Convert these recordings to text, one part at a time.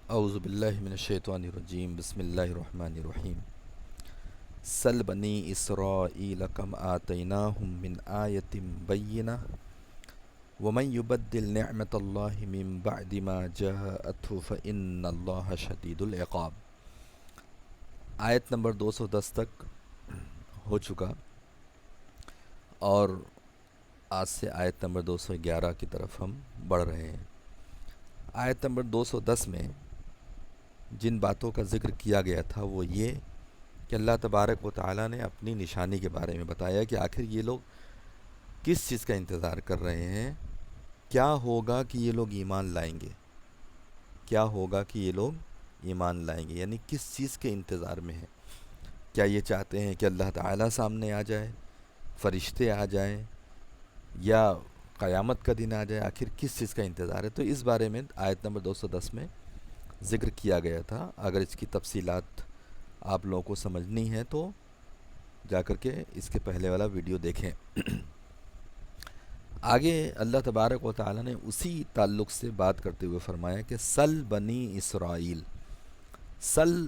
اعوذ باللہ من الشیطان الرجیم بسم اللہ الرحمن الرحیم سل بنی اسرائیل کم آتیناہم من آیت بینہ ومن یبدل نعمت اللہ من بعد ما جاءتہ فإن اللہ شدید العقاب۔ آیت نمبر 210 تک ہو چکا اور آج سے آیت نمبر 211 کی طرف ہم بڑھ رہے ہیں۔ آیت نمبر 210 میں جن باتوں کا ذکر کیا گیا تھا وہ یہ کہ اللہ تبارک و تعالیٰ نے اپنی نشانی کے بارے میں بتایا کہ آخر یہ لوگ کس چیز کا انتظار کر رہے ہیں، کیا ہوگا کہ یہ لوگ ایمان لائیں گے، کیا ہوگا کہ یہ لوگ ایمان لائیں گے، یعنی کس چیز کے انتظار میں ہیں۔ کیا یہ چاہتے ہیں کہ اللہ تعالیٰ سامنے آ جائے، فرشتے آ جائیں، یا قیامت کا دن آ جائے، آخر کس چیز کا انتظار ہے؟ تو اس بارے میں آیت نمبر 210 میں ذکر کیا گیا تھا۔ اگر اس کی تفصیلات آپ لوگوں کو سمجھنی ہے تو جا کر کے اس کے پہلے والا ویڈیو دیکھیں۔ آگے اللہ تبارک و تعالیٰ نے اسی تعلق سے بات کرتے ہوئے فرمایا کہ سل بنی اسرائیل۔ سل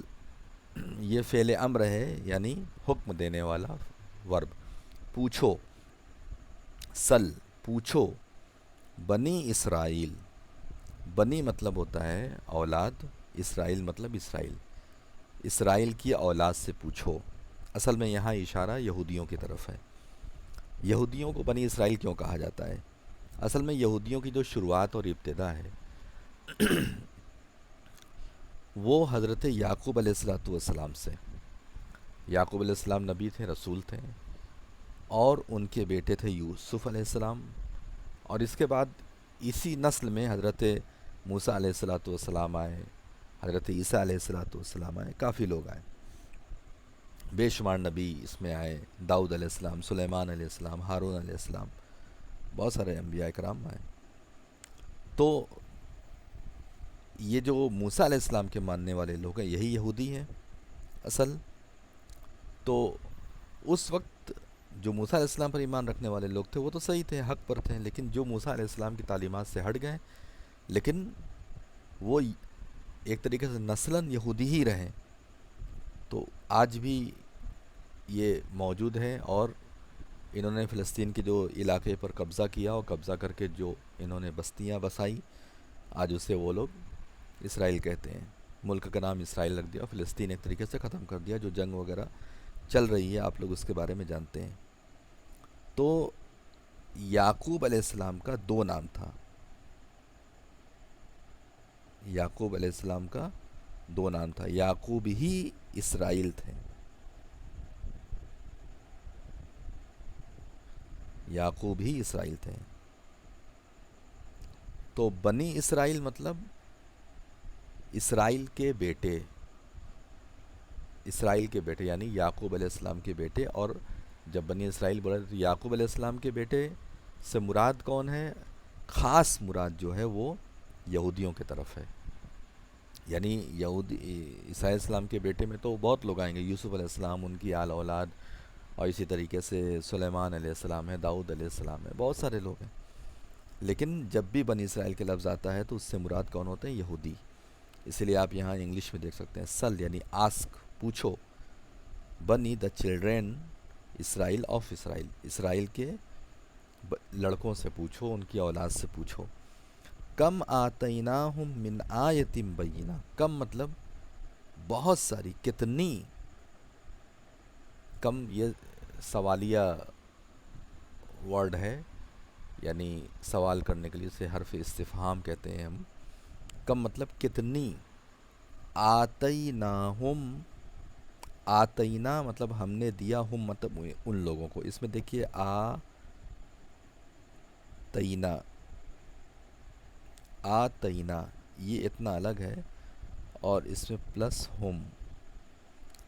یہ فعل امر ہے، یعنی حکم دینے والا ورب۔ پوچھو، سل پوچھو، بنی اسرائیل، بنی مطلب ہوتا ہے اولاد، اسرائیل مطلب اسرائیل، اسرائیل کی اولاد سے پوچھو۔ اصل میں یہاں اشارہ یہودیوں کی طرف ہے۔ یہودیوں کو بنی اسرائیل کیوں کہا جاتا ہے؟ اصل میں یہودیوں کی جو شروعات اور ابتدا ہے وہ حضرت یعقوب علیہ السلام سے۔ یعقوب علیہ السلام نبی تھے، رسول تھے، اور ان کے بیٹے تھے یوسف علیہ السلام، اور اس کے بعد اسی نسل میں حضرت موسیٰ علیہ السلام آئے، حضرت عیسیٰ علیہ السلام آئے، کافی لوگ آئے، بے شمار نبی اس میں آئے، داؤد علیہ السلام، سلیمان علیہ السلام، ہارون علیہ السلام، بہت سارے انبیاء کرام آئے۔ تو یہ جو موسیٰ علیہ السلام کے ماننے والے لوگ ہیں یہی یہودی ہیں اصل۔ تو اس وقت جو موسیٰ علیہ السلام پر ایمان رکھنے والے لوگ تھے وہ تو صحیح تھے، حق پر تھے، لیکن جو موسیٰ علیہ السلام کی تعلیمات سے ہٹ گئے، لیکن وہ ایک طریقے سے نسلاً یہودی ہی رہے، تو آج بھی یہ موجود ہیں، اور انہوں نے فلسطین کے جو علاقے پر قبضہ کیا اور قبضہ کر کے جو انہوں نے بستیاں بسائی، آج اسے وہ لوگ اسرائیل کہتے ہیں۔ ملک کا نام اسرائیل رکھ دیا، فلسطین ایک طریقے سے ختم کر دیا۔ جو جنگ وغیرہ چل رہی ہے آپ لوگ اس کے بارے میں جانتے ہیں۔ تو یعقوب علیہ السلام کا دو نام تھا، یعقوب علیہ السلام کا دو نام تھا، یعقوب ہی اسرائیل تھے، یعقوب ہی اسرائیل تھے۔ تو بنی اسرائیل مطلب اسرائیل کے بیٹے، اسرائیل کے بیٹے یعنی یعقوب علیہ السلام کے بیٹے۔ اور جب بنی اسرائیل بولے تو یعقوب علیہ السلام کے بیٹے سے مراد کون ہے؟ خاص مراد جو ہے وہ یہودیوں کی طرف ہے، یعنی یہودی عیسیٰ علیہ السلام کے بیٹے میں تو بہت لوگ آئیں گے، یوسف علیہ السلام، ان کی آل اولاد، اور اسی طریقے سے سلیمان علیہ السلام ہے، داؤد علیہ السلام ہے، بہت سارے لوگ ہیں۔ لیکن جب بھی بنی اسرائیل کے لفظ آتا ہے تو اس سے مراد کون ہوتے ہیں؟ یہودی۔ اسی لیے آپ یہاں انگلش میں دیکھ سکتے ہیں سل یعنی آسک، پوچھو، بنی دا چلڈرین اسرائیل آف اسرائیل، اسرائیل کے لڑکوں سے پوچھو، ان کی اولاد سے پوچھو۔ کم آتیناہم من آیت بینہ، کم مطلب بہت ساری، کتنی، کم یہ سوالیہ ورڈ ہے، یعنی سوال کرنے کے لیے اسے حرف استفہام کہتے ہیں ہم۔ کم مطلب کتنی، آتیناہم، آتینا مطلب ہم نے دیا، ہم مطلب ان لوگوں کو۔ اس میں دیکھیے آتینا، آتینا یہ اتنا الگ ہے، اور اس میں پلس ہم،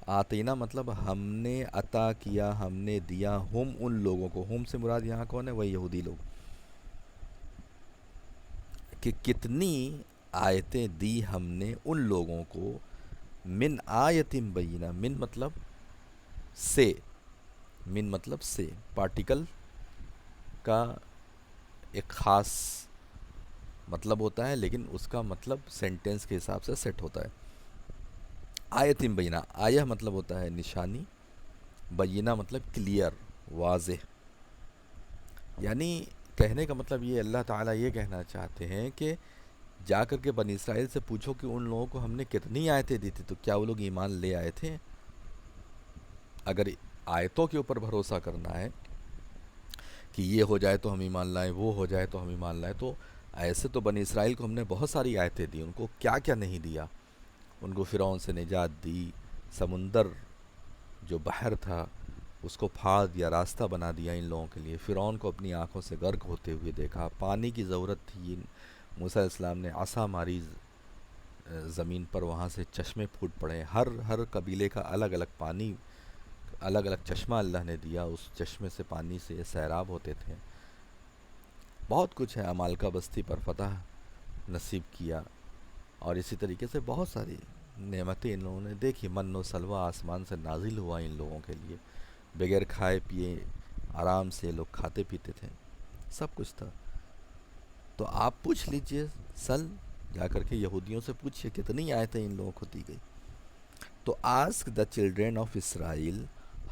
آتینا مطلب ہم نے عطا کیا، ہم نے دیا، ہم ان لوگوں کو، ہم سے مراد یہاں کون ہے؟ وہی یہودی لوگ، کہ کتنی آیتیں دی ہم نے ان لوگوں کو، من آیت بینہ، من مطلب سے، من مطلب سے، پارٹیکل کا ایک خاص مطلب ہوتا ہے، لیکن اس کا مطلب سینٹینس کے حساب سے سیٹ ہوتا ہے۔ آیت بینہ، آیہ مطلب ہوتا ہے نشانی، بینہ مطلب کلیئر، واضح۔ یعنی کہنے کا مطلب یہ اللہ تعالیٰ یہ کہنا چاہتے ہیں کہ جا کر کے بنی اسرائیل سے پوچھو کہ ان لوگوں کو ہم نے کتنی آیتیں دی تھی، تو کیا وہ لوگ ایمان لے آئے تھے؟ اگر آیتوں کے اوپر بھروسہ کرنا ہے کہ یہ ہو جائے تو ہم ایمان لائیں، وہ ہو جائے تو ہم ایمان لائیں، تو ایسے تو بنی اسرائیل کو ہم نے بہت ساری آیتیں دی، ان کو کیا کیا نہیں دیا۔ ان کو فرعون سے نجات دی، سمندر جو بحر تھا اس کو پھاڑ دیا، راستہ بنا دیا ان لوگوں کے لیے۔ فرعون کو اپنی آنکھوں سے غرق ہوتے ہوئے دیکھا، پانی کی ضرورت تھی، موسیٰ علیہ السلام نے عصا ماری زمین پر، وہاں سے چشمے پھوٹ پڑے، ہر قبیلے کا الگ الگ پانی، الگ الگ چشمہ اللہ نے دیا، اس چشمے سے پانی سے سیراب ہوتے تھے۔ بہت کچھ ہے، عمالقہ بستی پر فتح نصیب کیا، اور اسی طریقے سے بہت ساری نعمتیں ان لوگوں نے دیکھی۔ من و سلوہ آسمان سے نازل ہوا ان لوگوں کے لیے، بغیر کھائے پیے آرام سے لوگ کھاتے پیتے تھے، سب کچھ تھا۔ تو آپ پوچھ لیجئے، سل جا کر کے یہودیوں سے پوچھئے کتنی آیتیں ان لوگوں کو دی گئی۔ تو ask the children of Israel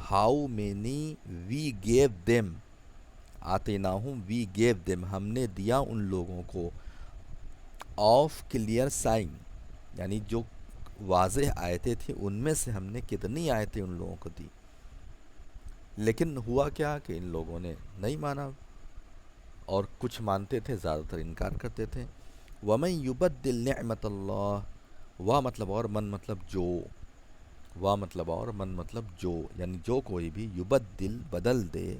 how many we gave them, آتیناہم وی گیو دیم، ہم نے دیا ان لوگوں کو، آف کلیئر سائن، یعنی جو واضح آیتیں تھیں ان میں سے ہم نے کتنی آیتیں ان لوگوں کو دی۔ لیکن ہوا کیا کہ ان لوگوں نے نہیں مانا، اور کچھ مانتے تھے، زیادہ تر انکار کرتے تھے۔ وَمَن يُبَدِّلْ نِعْمَةَ اللَّهِ، وا مطلب اور من مطلب جو، وا مطلب اور من مطلب جو، یعنی جو کوئی بھی یبدل بدل دے،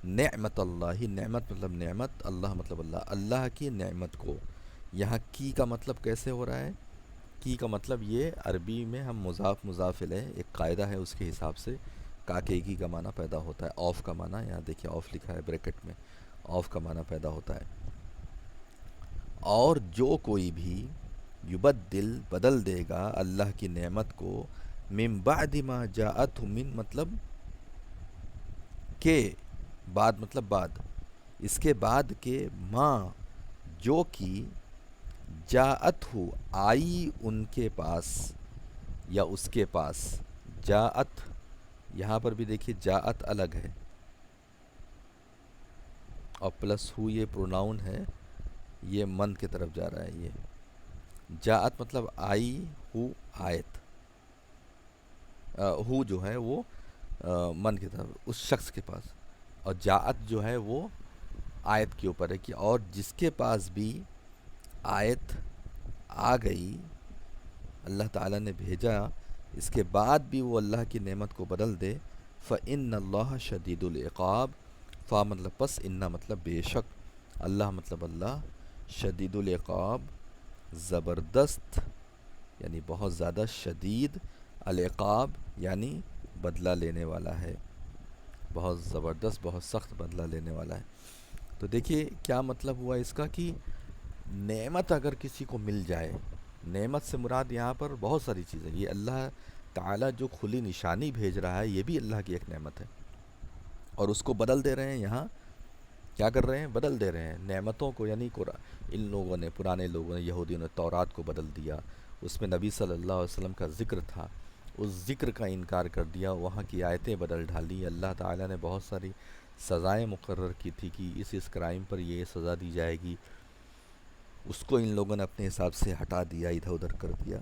نعمت اللہ، نعمت مطلب نعمت، اللہ مطلب اللہ، اللہ کی نعمت کو۔ یہاں کی کا مطلب کیسے ہو رہا ہے؟ کی کا مطلب یہ عربی میں ہم مضاف مضاف الیہ ایک قاعدہ ہے، اس کے حساب سے کاکیگی کا معنی پیدا ہوتا ہے، آف کا معنی، یہاں دیکھیے آف لکھا ہے بریکٹ میں، آف کا معنی پیدا ہوتا ہے۔ اور جو کوئی بھی یبدل بدل دے گا اللہ کی نعمت کو، من بعد ما جاءت، من مطلب کے، بعد مطلب بعد، اس کے بعد کے، ماں جو کی، جاءت ہو آئی ان کے پاس یا اس کے پاس، جاءت یہاں پر بھی دیکھیے جاءت الگ ہے، اور پلس ہو یہ پروناؤن ہے، یہ من کی طرف جا رہا ہے۔ یہ جاءت مطلب آئی، ہو آیت، ہو جو ہے وہ من کی طرف، اس شخص کے پاس، اور جاءت جو ہے وہ آیت کے اوپر ہے کہ اور جس کے پاس بھی آیت آ گئی، اللہ تعالیٰ نے بھیجا، اس کے بعد بھی وہ اللہ کی نعمت کو بدل دے، فَإِنَّ اللَّهَ شَدِيدُ الْعِقَابِ، فا مطلب پس، اِنَّا مطلب بے شک، اللہ مطلب اللہ، شدید العقاب زبردست، یعنی بہت زیادہ شدید، العقاب یعنی بدلہ لینے والا ہے، بہت زبردست، بہت سخت بدلہ لینے والا ہے۔ تو دیکھیے کیا مطلب ہوا اس کا کہ نعمت اگر کسی کو مل جائے، نعمت سے مراد یہاں پر بہت ساری چیزیں، یہ اللہ تعالیٰ جو کھلی نشانی بھیج رہا ہے یہ بھی اللہ کی ایک نعمت ہے، اور اس کو بدل دے رہے ہیں، یہاں کیا کر رہے ہیں؟ بدل دے رہے ہیں نعمتوں کو، یعنی ان لوگوں نے، پرانے لوگوں نے، یہودیوں نے تورات کو بدل دیا، اس میں نبی صلی اللہ علیہ وسلم کا ذکر تھا، اس ذکر کا انکار کر دیا، وہاں کی آیتیں بدل ڈالی، اللہ تعالیٰ نے بہت ساری سزائیں مقرر کی تھی کہ اس کرائم پر یہ سزا دی جائے گی، اس کو ان لوگوں نے اپنے حساب سے ہٹا دیا، ادھر ادھر کر دیا۔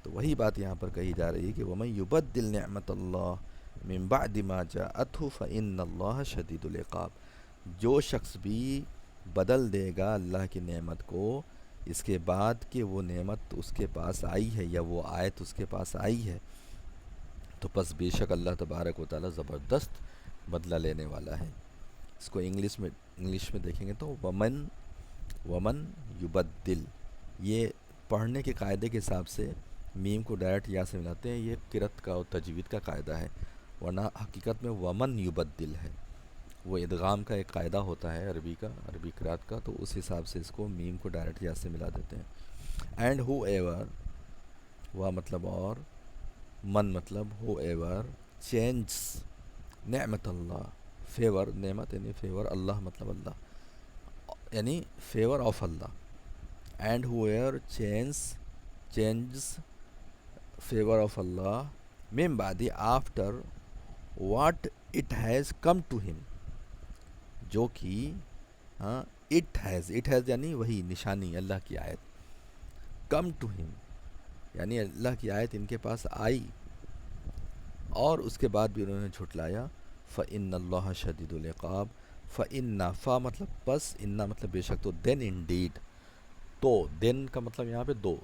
تو وہی بات یہاں پر کہی جا رہی ہے کہ وَمَن يُبَدِّلْ نِعْمَةَ اللَّهِ مِن بَعْدِ مَا جَاءَتْهُ فَإِنَّ اللَّهَ شَدِيدُ الْعِقَابِ، جو شخص بھی بدل دے گا اللہ کی نعمت کو اس کے بعد کہ وہ نعمت اس کے پاس آئی ہے یا وہ آیت اس کے پاس آئی ہے، تو پس بے شک اللہ تبارک و تعالیٰ زبردست بدلہ لینے والا ہے۔ اس کو انگلش میں دیکھیں گے تو ومن یبدل، یہ پڑھنے کے قاعدے کے حساب سے میم کو ڈائریکٹ یا سے ملاتے ہیں، یہ قرأت کا اور تجوید کا قاعدہ ہے، ورنہ حقیقت میں ومن یبدل ہے، وہ ادغام کا ایک قاعدہ ہوتا ہے عربی کا، عربی قرأت کا، تو اس حساب سے اس کو میم کو ڈائریکٹ یا سے ملا دیتے ہیں۔ اینڈ ہو ایور، وہ مطلب اور، من مطلب ہو ایور چینجز نعمت اللہ، فیور، نعمت یعنی فیور، اللہ مطلب اللہ، یعنی favour of Allah, and whoever changes favor of Allah من بعد after what it has come to him, جو کہ ہاں اٹ ہیز یعنی وہی نشانی اللہ کی آیت، کم ٹو ہم یعنی اللہ کی آیت ان کے پاس آئی اور اس کے بعد بھی انہوں نے جھٹلایا، فَإِنَّ اللَّهَ شَدِيدُ الْعِقَابِ، فَإِنَّ فا مطلب پس، اِنَّا مطلب بے شک، تو دین انڈیڈ، تو دین کا مطلب یہاں پہ دو،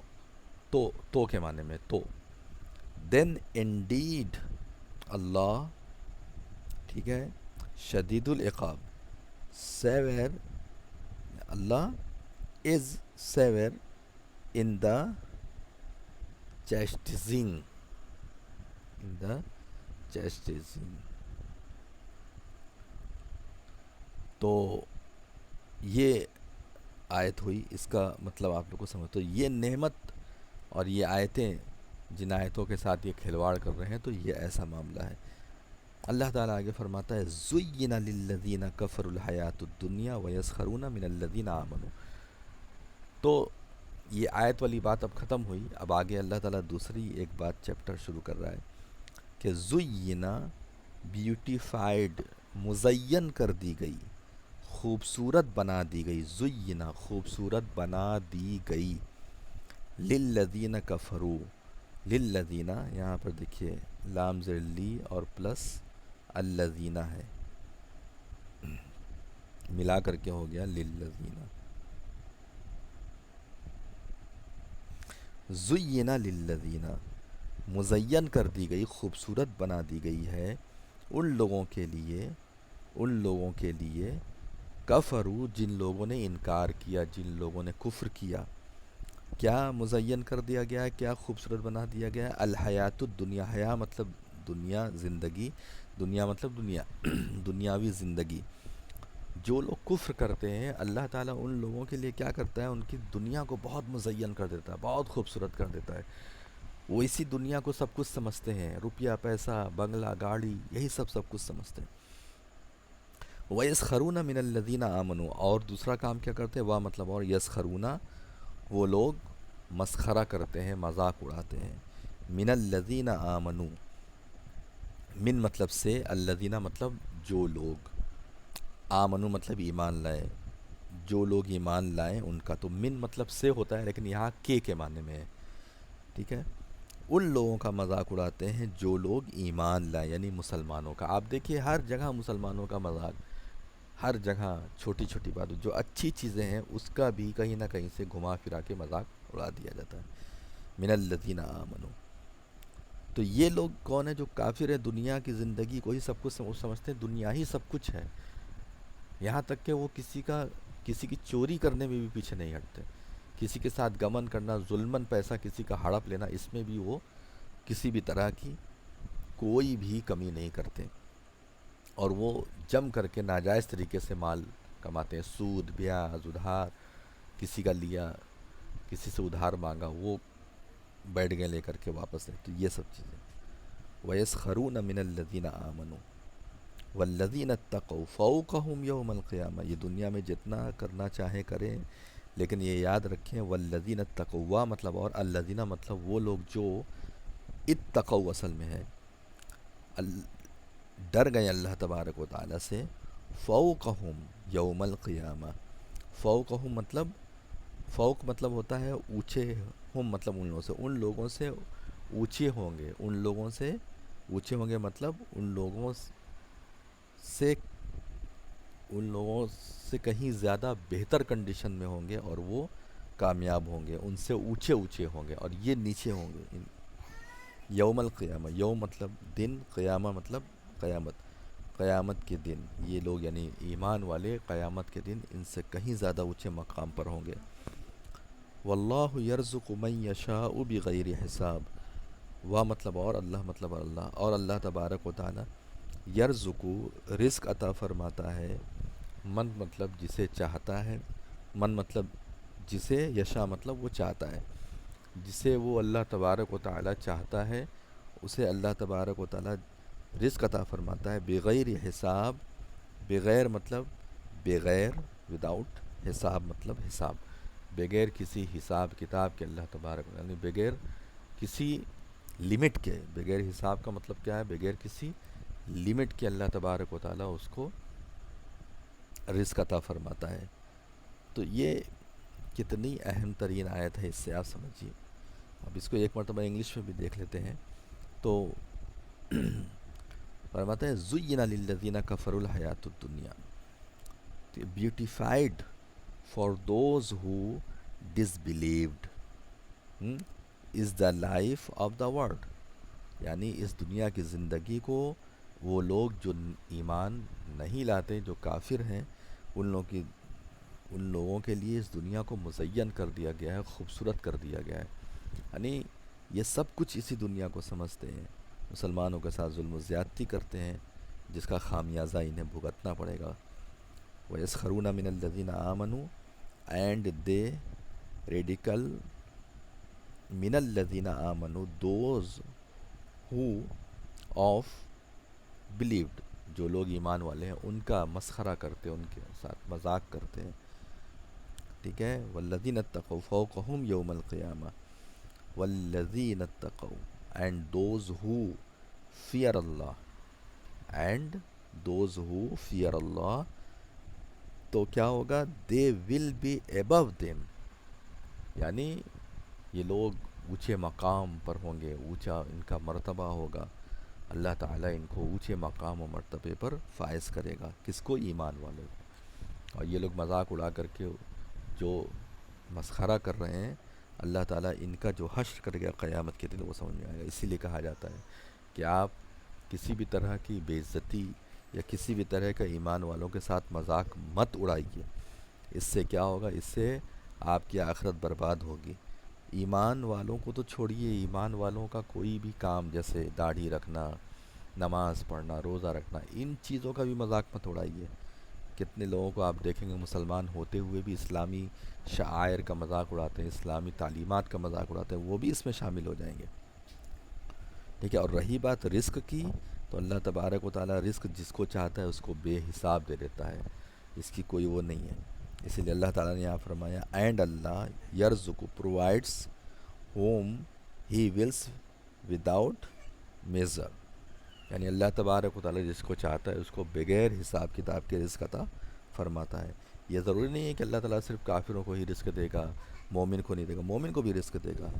تو کے معنی میں تو، دین انڈیڈ اللہ، ٹھیک ہے، شدید العقاب، سیویر، اللہ از سیویر in the chastising، in the chastising. تو یہ آیت ہوئی، اس کا مطلب آپ لوگ کو سمجھ، تو یہ نعمت اور یہ آیتیں جن آیتوں کے ساتھ یہ کھلواڑ کر رہے ہیں تو یہ ایسا معاملہ ہے۔ اللہ تعالیٰ آگے فرماتا ہے زُيِّنَ لِلَّذِينَ كَفَرُوا الْحَيَاةُ الدُّنْيَا وَيَسْخَرُونَ مِنَ الَّذِينَ آمَنُوا۔ تو یہ آیت والی بات اب ختم ہوئی، اب آگے اللہ تعالیٰ دوسری ایک بات چیپٹر شروع کر رہا ہے کہ زُيِّنَ بیوٹیفائڈ، مزین کر دی گئی، خوبصورت بنا دی گئی، زُيِّنَ خوبصورت بنا دی گئی، لِلَّذِينَ كَفَرُوا، لِلَّذِينَ یہاں پر دیکھیے لام زیر لی اور پلس الذین ہے، ملا کر کے ہو گیا لِلَّذِينَ، زُيِّنَ لِلَّذِينَ مزین کر دی گئی، خوبصورت بنا دی گئی ہے ان لوگوں کے لیے، ان لوگوں کے لیے کفروا جن لوگوں نے انکار کیا، جن لوگوں نے کفر کیا، کیا مزین کر دیا گیا ہے، کیا خوبصورت بنا دیا گیا ہے، الحیات الدنیا، حیا مطلب دنیا، زندگی، دنیا مطلب دنیا دنیاوی زندگی، جو لوگ کفر کرتے ہیں اللہ تعالیٰ ان لوگوں کے لیے کیا کرتا ہے، ان کی دنیا کو بہت مزین کر دیتا ہے، بہت خوبصورت کر دیتا ہے، وہ اسی دنیا کو سب کچھ سمجھتے ہیں، روپیہ پیسہ بنگلہ گاڑی یہی سب کچھ سمجھتے ہیں، وَيَسْخَرُونَ مِنَ الَّذِينَ آمَنُوا، اور دوسرا کام کیا کرتے ہیں، وہ مطلب اور یسخرون، وہ لوگ مسخرہ کرتے ہیں، مذاق اڑاتے ہیں، من الذین آمنوا، من مطلب سے، الذین مطلب جو لوگ، آمنو مطلب ایمان لائے، جو لوگ ایمان لائیں ان کا، تو من مطلب سے ہوتا ہے لیکن یہاں کے معنی میں ہے، ٹھیک ہے، ان لوگوں کا مذاق اڑاتے ہیں جو لوگ ایمان لائیں، یعنی مسلمانوں کا۔ آپ دیکھیے ہر جگہ مسلمانوں کا مذاق، ہر جگہ چھوٹی چھوٹی بات، جو اچھی چیزیں ہیں اس کا بھی کہیں نہ کہیں سے گھما پھرا کے مذاق اڑا دیا جاتا ہے، من الذین آمنوا۔ تو یہ لوگ کون ہیں؟ جو کافر ہیں، دنیا کی زندگی کو ہی سب کچھ سمجھتے ہیں، دنیا ہی سب کچھ ہے، یہاں تک کہ وہ کسی کی چوری کرنے میں بھی پیچھے نہیں ہٹتے، کسی کے ساتھ گمن کرنا، ظلماً پیسہ کسی کا ہڑپ لینا، اس میں بھی وہ کسی بھی طرح کی کوئی بھی کمی نہیں کرتے، اور وہ جم کر کے ناجائز طریقے سے مال کماتے ہیں، سود، بیاج، ادھار، کسی کا لیا، کسی سے ادھار مانگا، وہ بیٹھ گئے لے کر کے واپس لے، تو یہ سب چیزیں، وَيَسْخَرُونَ مِنَ الَّذِينَ آمَنُوا وَالَّذِينَ اتَّقَوْا فَوْقَهُمْ يَوْمَ الْقِيَامَةِ، یہ دنیا میں جتنا کرنا چاہیں کریں، لیکن یہ یاد رکھیں وَالَّذِينَ اتَّقَوْا مطلب اور الَّذِينَ مطلب وہ لوگ جو اتقوا اصل میں ہے، ڈر گئے اللہ تبارک و تعالیٰ سے، فوقہم یوم القیامہ، فوقہم مطلب، فوق مطلب ہوتا ہے اونچے، ہم مطلب ان لوگوں سے اونچے ہوں گے، ان لوگوں سے اونچے ہوں گے مطلب سے ان لوگوں سے کہیں زیادہ بہتر کنڈیشن میں ہوں گے، اور وہ کامیاب ہوں گے، ان سے اونچے ہوں گے، اور یہ نیچے ہوں گے، یوم القیامہ، یوم مطلب دن، قیامہ مطلب قیامت، قیامت کے دن یہ لوگ یعنی ایمان والے قیامت کے دن ان سے کہیں زیادہ اونچے مقام پر ہوں گے، واللہ یرزق من یشاء بغیر حساب، مطلب اور اللہ مطلب اللہ، اور اللہ تبارک و تعالی یرزق رزق عطا فرماتا ہے، من مطلب جسے چاہتا ہے، من مطلب جسے، یشاء مطلب وہ چاہتا ہے، جسے وہ اللہ تبارک و تعالی چاہتا ہے اسے اللہ تبارک و تعالی رزق عطا فرماتا ہے، بغیر حساب، بغیر مطلب بغیر، وداؤٹ، حساب مطلب حساب، بغیر کسی حساب کتاب کے اللہ تبارک یعنی بغیر کسی لمٹ کے، بغیر حساب کا مطلب کیا ہے، بغیر کسی لمٹ کے اللہ تبارک و تعالیٰ اس کو رزق عطا فرماتا ہے۔ تو یہ کتنی اہم ترین آیت ہے، اس سے آپ سمجھیے۔ اب اس کو ایک مرتبہ انگلش میں بھی دیکھ لیتے ہیں۔ تو فرماتا ہے زُیِّنَ لِلَّذِينَ كَفَرُوا الْحَيَاةُ الدُّنْيَا، beautified for those who disbelieved is the life of the world, یعنی اس دنیا کی زندگی کو وہ لوگ جو ایمان نہیں لاتے، جو کافر ہیں، ان لوگوں کے لیے اس دنیا کو مزین کر دیا گیا ہے، خوبصورت کر دیا گیا ہے۔ یعنی یہ سب کچھ اسی دنیا کو سمجھتے ہیں، مسلمانوں کے ساتھ ظلم و زیادتی کرتے ہیں، جس کا خامیازہ انہیں بھگتنا پڑے گا۔ وَيَسْخَرُونَ مِنَ الَّذِينَ آمَنُوا اینڈ دے ریڈیکل من الذین آمنوا دوز ہو آف بلیوڈ، جو لوگ ایمان والے ہیں ان کا مسخرہ کرتے ہیں، ان کے ساتھ مذاق کرتے ہیں، ٹھیک ہے۔ والذین اتقوا فوقہم یوم القیامہ، والذین اتقوا and those who fear Allah, and those who fear Allah, تو کیا ہوگا، they will be above them، یعنی یہ لوگ اونچے مقام پر ہوں گے، اونچا ان کا مرتبہ ہوگا، اللہ تعالیٰ ان کو اونچے مقام و مرتبے پر فائز کرے گا، کس کو، ایمان والوں کو۔ اور یہ لوگ مذاق اڑا کر کے جو مسخرہ کر رہے ہیں، اللہ تعالیٰ ان کا جو حشر کرے گا قیامت کے دن وہ سمجھ میں آئے گا۔ اسی لیے کہا جاتا ہے کہ آپ کسی بھی طرح کی بے عزتی یا کسی بھی طرح کا ایمان والوں کے ساتھ مذاق مت اڑائیے، اس سے کیا ہوگا، اس سے آپ کی آخرت برباد ہوگی۔ ایمان والوں کو تو چھوڑیے، ایمان والوں کا کوئی بھی کام جیسے داڑھی رکھنا، نماز پڑھنا، روزہ رکھنا، ان چیزوں کا بھی مذاق مت اڑائیے۔ کتنے لوگوں کو آپ دیکھیں گے مسلمان ہوتے ہوئے بھی اسلامی شعائر کا مذاق اڑاتے ہیں، اسلامی تعلیمات کا مذاق اڑاتے ہیں، وہ بھی اس میں شامل ہو جائیں گے، ٹھیک ہے۔ اور رہی بات رزق کی، تو اللہ تبارک و تعالیٰ رزق جس کو چاہتا ہے اس کو بے حساب دے دیتا ہے، اس کی کوئی وہ نہیں ہے۔ اسی لیے اللہ تعالیٰ نے یہاں فرمایا اینڈ اللہ یرزق provides whom he wills without measure, یعنی اللہ تبارک و تعالیٰ جس کو چاہتا ہے اس کو بغیر حساب کتاب کے رزق عطا فرماتا ہے۔ یہ ضروری نہیں ہے کہ اللہ تعالیٰ صرف کافروں کو ہی رزق دے گا، مومن کو نہیں دے گا، مومن کو بھی رزق دے گا،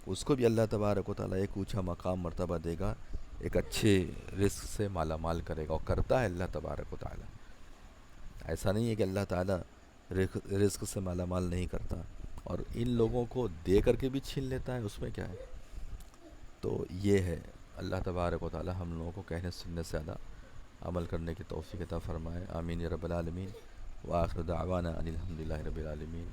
اس کو بھی اللہ تبارک و تعالیٰ ایک اونچا مقام مرتبہ دے گا، ایک اچھے رزق سے مالا مال کرے گا، اور کرتا ہے اللہ تبارک و تعالیٰ۔ ایسا نہیں ہے کہ اللہ تعالیٰ رزق سے مالا مال نہیں کرتا، اور ان لوگوں کو دے کر کے بھی چھین لیتا ہے، اس میں کیا ہے۔ تو یہ ہے، اللہ تبارک و تعالیٰ ہم لوگوں کو کہنے سننے سے زیادہ عمل کرنے کی توفیق عطا فرمائے، آمین یا رب العالمین۔ وآخر دعوانا ان الحمد للہ رب العالمین۔